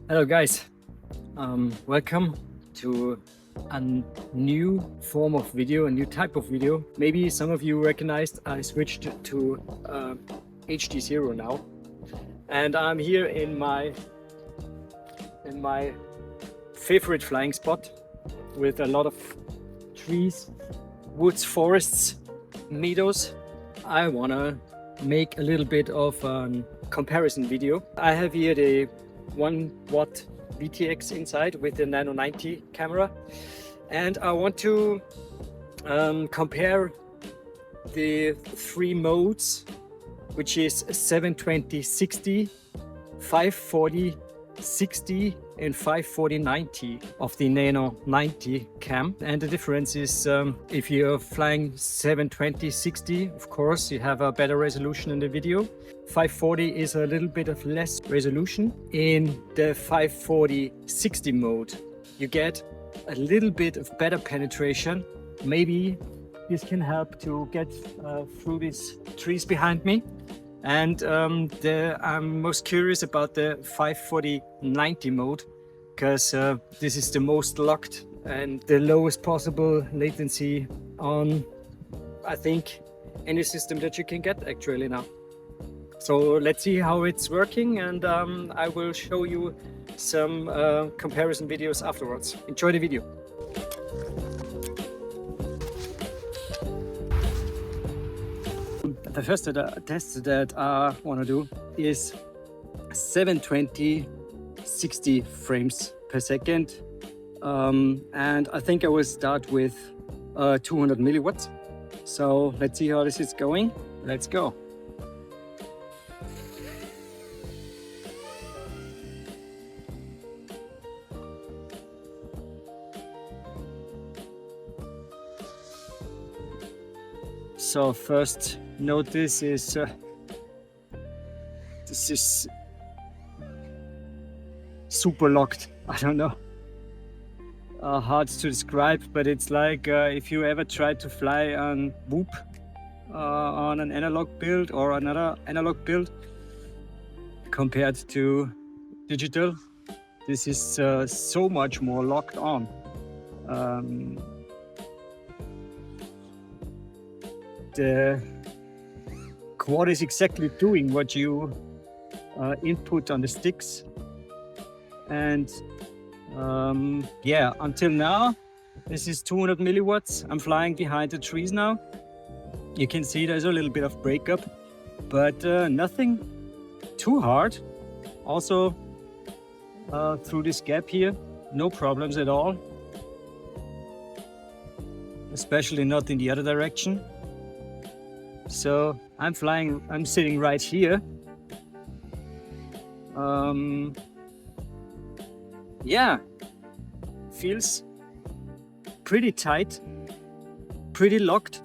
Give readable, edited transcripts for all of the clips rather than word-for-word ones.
Hello guys, welcome to a new form of video, a new type of video. Maybe some of you recognized I switched to HDzero now, and I'm here in my favorite flying spot with a lot of trees, woods, forests, meadows. I wanna make a little bit of a comparison video. I have here the 1 watt VTX inside with the Nano 90 camera, and I want to compare the 3 modes, which is 720 60, 540 60 and 540 90 of the Nano 90 cam. And the difference is if you're flying 720 60, of course you have a better resolution in the video. 540 is a little bit of less resolution. In the 540 60 mode you get a little bit of better penetration. Maybe this can help to get through these trees behind me. And I'm most curious about the 540 90 mode, because this is the most locked and the lowest possible latency on, I think, any system that you can get actually now. So let's see how it's working, and I will show you some comparison videos afterwards. Enjoy the video. The first test that I want to do is 720 60 frames per second, and I think I will start with 200 milliwatts. So let's see how this is going. Let's go. So first notice is this is super locked. I don't know, hard to describe, but it's like if you ever tried to fly on Whoop on an analog build or another analog build compared to digital, this is so much more locked on. The quad is exactly doing what you input on the sticks, and yeah, until now this is 200 milliwatts. I'm flying behind the trees now. You can see there's a little bit of breakup, but nothing too hard. Also through this gap here, no problems at all, especially not in the other direction. So I'm sitting right here. Yeah, feels pretty tight, pretty locked,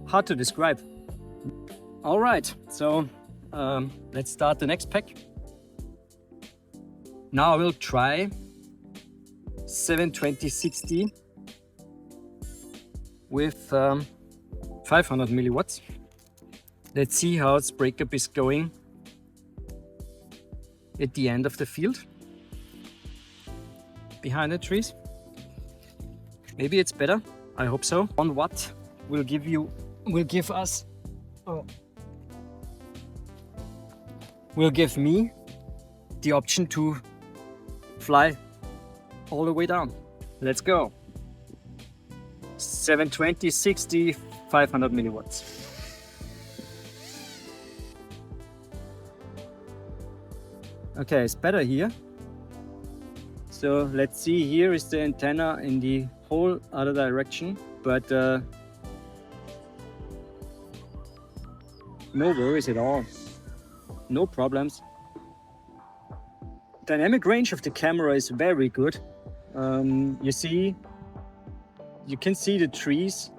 hard to describe. All right, so let's start the next pack. Now I will try 720 60 with 500 milliwatts. Let's see how its breakup is going at the end of the field behind the trees. Maybe it's better. I hope so. 1 watt will give me the option to fly all the way down. Let's go. 720 60 500 milliwatts. Okay, it's better here. So let's see, here is the antenna in the whole other direction, but no worries at all, no problems. Dynamic range of the camera is very good. You can see the trees.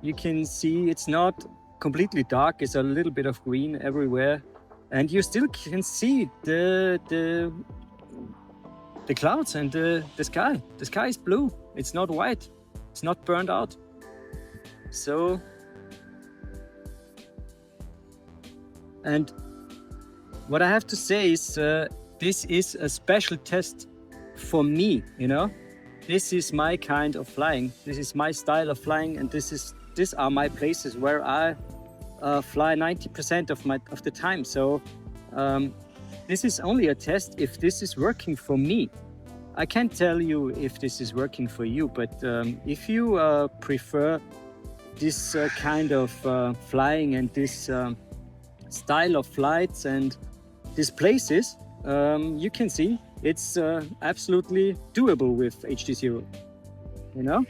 You can see it's not completely dark, it's a little bit of green everywhere, and you still can see the clouds and the sky. The sky is blue, it's not white, it's not burned out. So, and what I have to say is this is a special test for me, you know. This is my kind of flying. This is my style of flying, and these are my places where I fly 90% of the time. So this is only a test if this is working for me. I can't tell you if this is working for you, but if you prefer this kind of flying and this style of flights and these places, you can see it's absolutely doable with HDzero. You know,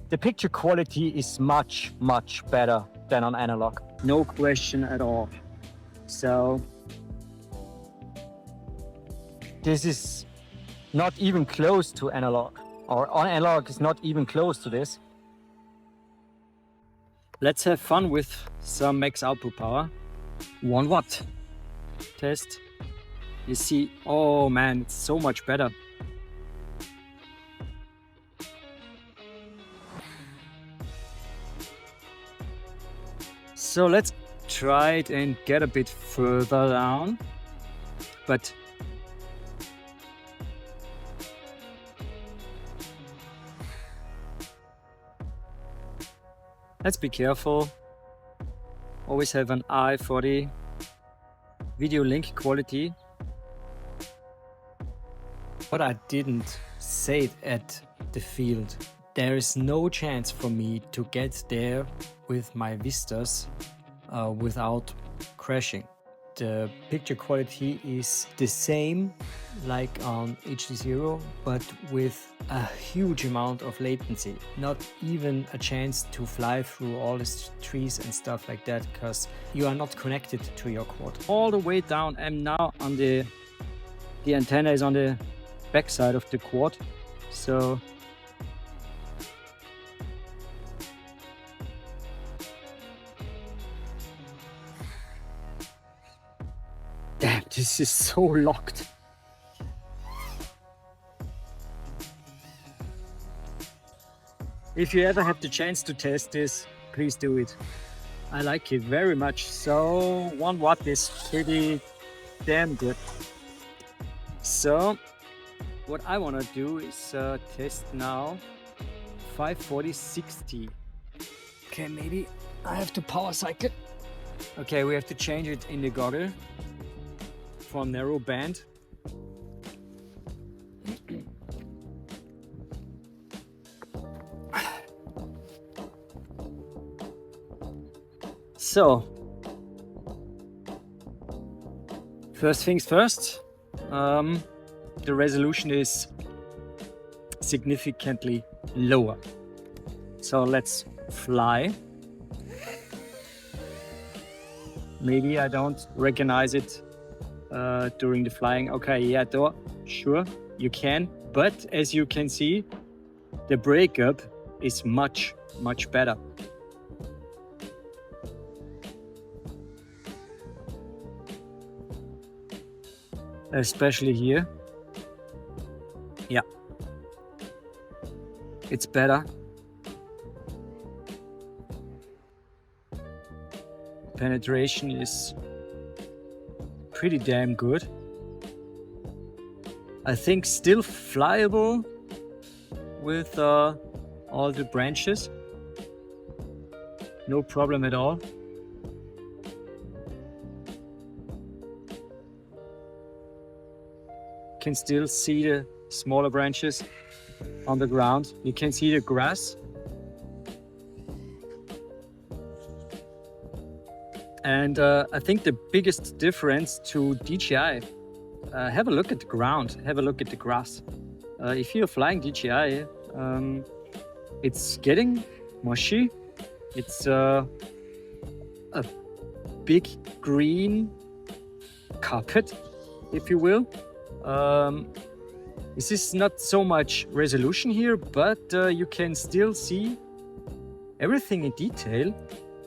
the picture quality is much better than on analog, no question at all. So this is not even close to analog, or on analog is not even close to this. Let's have fun with some max output power. 1 watt test. You see, oh man, it's so much better. So let's try it and get a bit further down, but let's be careful. Always have an eye for the video link quality. But I didn't say it at the field. There is no chance for me to get there with my vistas without crashing. The picture quality is the same like on HDzero, but with a huge amount of latency. Not even a chance to fly through all these trees and stuff like that, because you are not connected to your quad. All the way down, and now on the antenna is on the back side of the quad. So damn, this is so locked. If you ever have the chance to test this, please do it. I like it very much. So 1 watt is pretty damn good. So what I want to do is test now 540-60. Okay, maybe I have to power cycle. Okay, we have to change it in the Goggle for narrow band. So, first things first, the resolution is significantly lower. So let's fly. Maybe I don't recognize it during the flying. Okay, yeah, sure, you can. But as you can see, the breakup is much better. Especially here. Yeah, it's better. Penetration is pretty damn good. I think still flyable with all the branches. No problem at all. Can still see the smaller branches on the ground. You can see the grass. And I think the biggest difference to DJI, have a look at the ground, have a look at the grass. If you're flying DJI, it's getting mushy. It's a big green carpet, if you will. This is not so much resolution here, but you can still see everything in detail.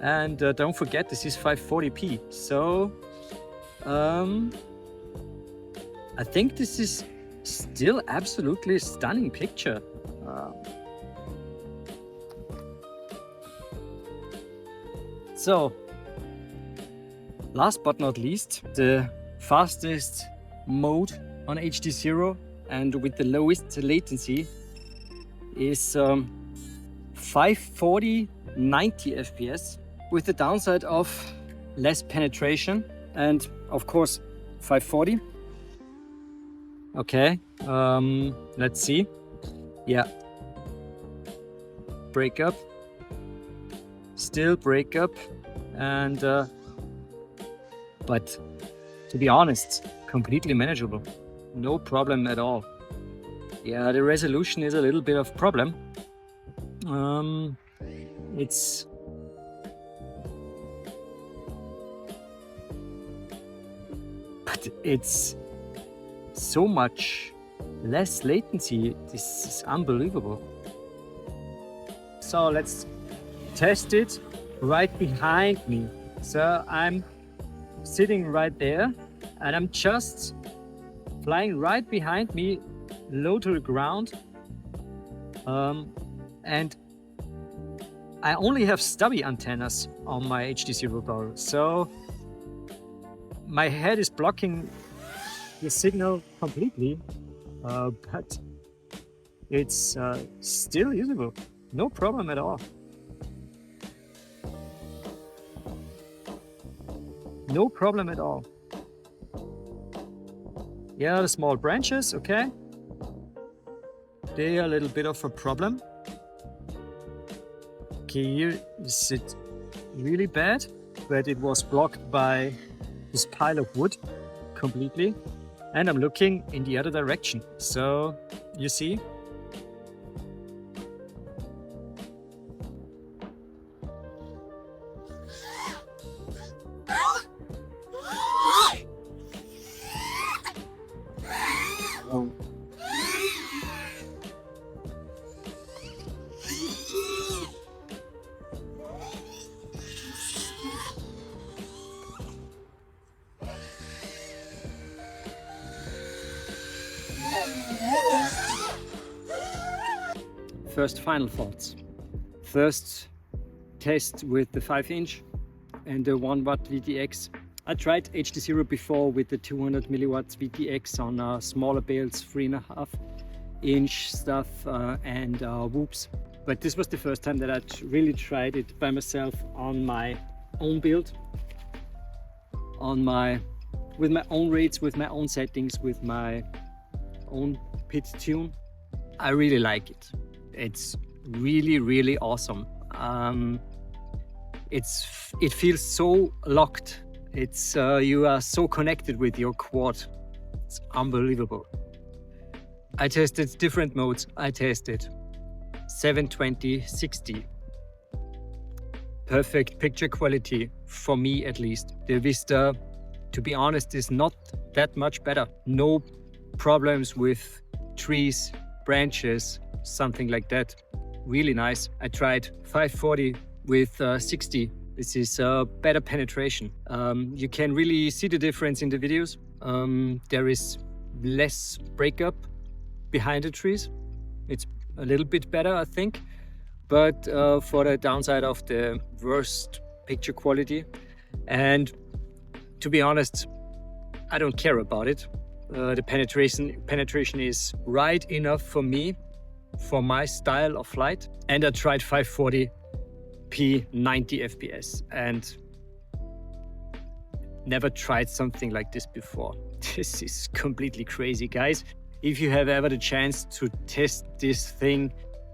And don't forget, this is 540p. So I think this is still absolutely stunning picture. So last but not least, the fastest mode on HDzero and with the lowest latency is 540 90 FPS, with the downside of less penetration and of course 540. Okay, let's see. Yeah, break up, still break up, and but to be honest, completely manageable, no problem at all. Yeah, the resolution is a little bit of problem. It's so much less latency. This is unbelievable. So let's test it right behind me. So I'm sitting right there and I'm just flying right behind me, low to the ground. And I only have stubby antennas on my HDzero Go, so my head is blocking the signal completely, but it's still usable, no problem at all. No problem at all. Yeah, the small branches, okay. They are a little bit of a problem. Okay, here is it really bad, but it was blocked by this pile of wood completely. And I'm looking in the other direction. So you see, first final thoughts. First test with the 5-inch and the 1 watt VTX. I tried HDzero before with the 200 milliwatts VTX on smaller builds, 3.5 inch stuff and whoops. But this was the first time that I really tried it by myself on my own build, with my own rates, with my own settings, with my own pitch tune. I really like it. It's really, really awesome. It feels so locked. It's you are so connected with your quad. It's unbelievable. I tested different modes. I tested 720, 60. Perfect picture quality for me, at least. The Vista, to be honest, is not that much better. No problems with trees, branches, something like that. Really nice. I tried 540 with 60. This is better penetration. You can really see the difference in the videos. There is less breakup behind the trees. It's a little bit better, I think. But for the downside of the worst picture quality, and to be honest, I don't care about it. The penetration is right enough for me, for my style of flight. And I tried 540p 90 FPS and never tried something like this before. This is completely crazy, guys. If you have ever the chance to test this thing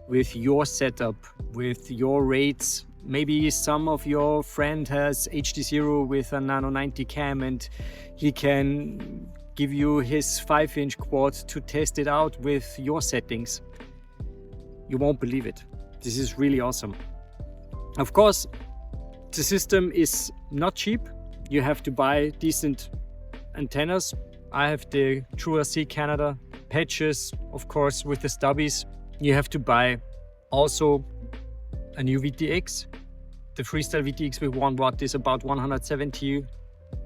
with your setup, with your rates, maybe some of your friend has HDzero with a Nano 90 cam and he can give you his 5-inch quad to test it out with your settings. You won't believe it. This is really awesome. Of course, the system is not cheap. You have to buy decent antennas. I have the TrueRC Canada patches, of course, with the stubbies. You have to buy also a new VTX. The Freestyle VTX with 1 watt is about 170,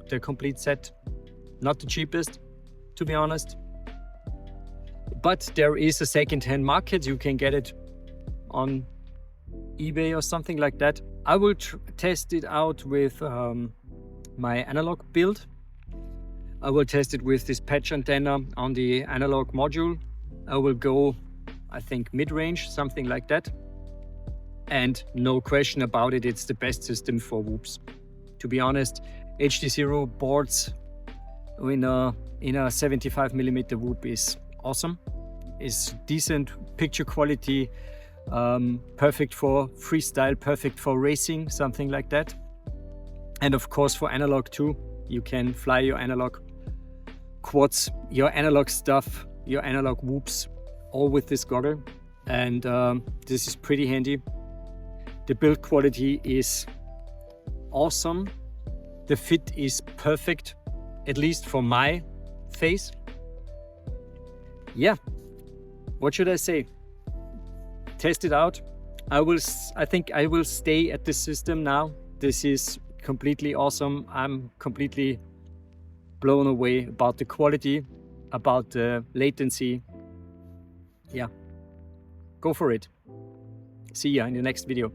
the complete set. Not the cheapest, to be honest. But there is a second-hand market. You can get it on eBay or something like that. I will test it out with my analog build. I will test it with this patch antenna on the analog module. I will go, I think, mid-range, something like that. And no question about it, it's the best system for whoops. To be honest, HDzero boards in a 75mm whoop is awesome. Is decent picture quality, perfect for freestyle, perfect for racing, something like that. And of course for analog too. You can fly your analog quads, your analog stuff, your analog whoops, all with this goggle. And this is pretty handy. The build quality is awesome. The fit is perfect, at least for my face. Yeah, what should I say? Test it out. I think I will stay at this system now. This is completely awesome. I'm completely blown away about the quality, about the latency. Yeah, go for it. See ya in the next video.